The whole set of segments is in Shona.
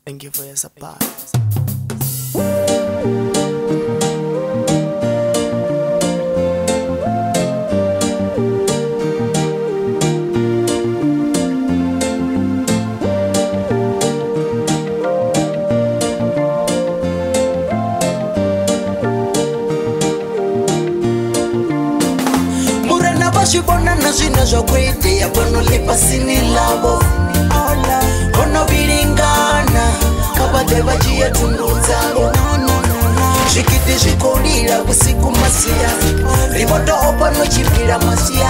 Thank you for your support. Shibona na zina zokwete ya bono lipa sini labo Ono bilingana kabade bajie tunduzalo Shikiti shikolila usiku masia Rimoto opano chipila masia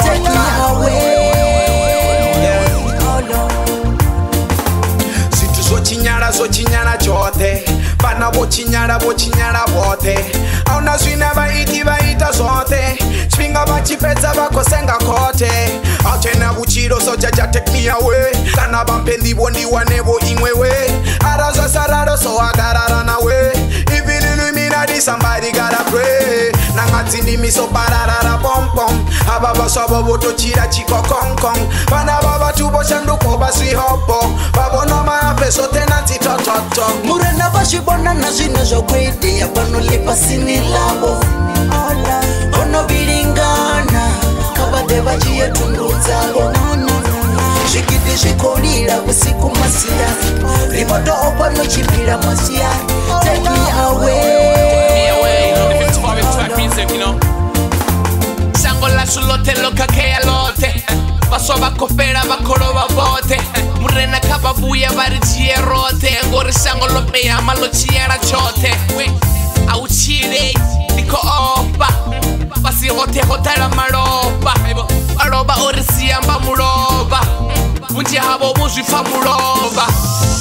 Take me away Situ zochinyala chote Bana bochinyala bote Auna zwina baita zote Swinga bachipeza bakosenga kote Achena buchiro soja take me away Kana bampendi bondi wanebo ingwewe Arazo sararo so agarara nawe Even Illuminati somebody gotta pray Nangatindi miso pararara pom pom Ababa sobo boto chira chiko kong kong Bana baba tubo shanduko basi hopo Babo no ma peso tenanti tototo Murena bashibona na zina zokwete ya bono lipa sini labo Ono bilingana kabade bajie tunduzalo Shikiti shikolila usiku masia Rimoto opano chipila masia Take me away you know. Sangola sulote loka kea lote Baso bakofera bakoroba bote Murena kababuya barijie rote Ngore sangolo pea malo chiera chote Auchire niko opa Basi hote hotela maroba Aroba orisia mba muroba Munji habo muzifa muroba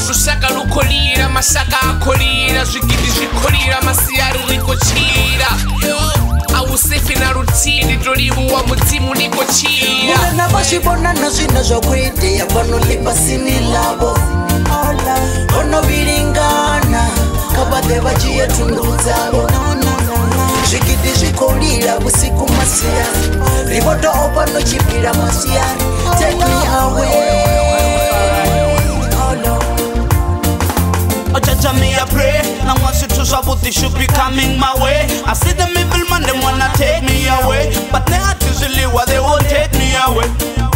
Rusaka lukolira masaka akolira Zvikidi zvikolira masiyari rikochira Awusefi na rutini drolibu wa mutimu niko chira Murena bashibona na zina zokwete ya bono lipa sini labo Ono bilingana kabade bajie tunduzalo Shikiti shikolila usiku masia Rimoto opano chipila masia Take me away Jaja me a pray, now once you choose about they should be coming my way. I see them evil man, them wanna take me away, but they are usually what they won't take me away.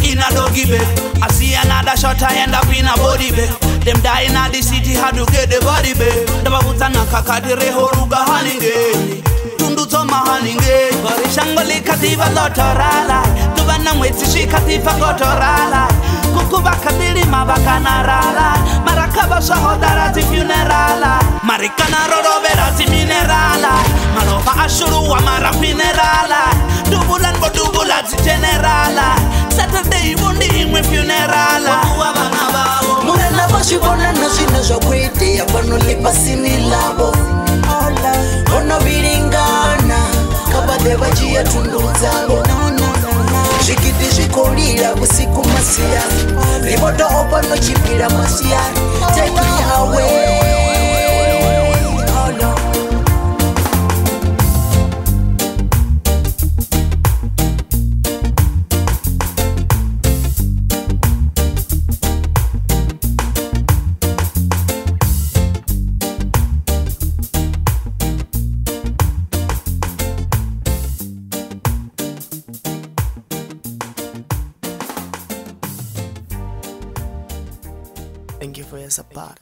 In a doggy bed, I see another shot, I end up in a body bed. Them die in the city, how to get the body bed. The babutana kakadire horuga haninge. Tundu toma haninge. Shangoli kativa lotorala. Tubana mweti shi kativa gotorala. Kukuba kadiri mabakana rala. Marakaba sahodara ti funerala. Marikana rodobera ti minerala. Malova ashuru wa mara minerala. Dubulan bo dubula ti generala. Saturday bundi imwe funerala. Murena bashibona na zina zokwete ya bono lipa sini labo Ono bilingana kabade bajie tunduzalo Shikiti shikolila usiku masia Rimoto opano chipila masia Take me away Thank you for your support.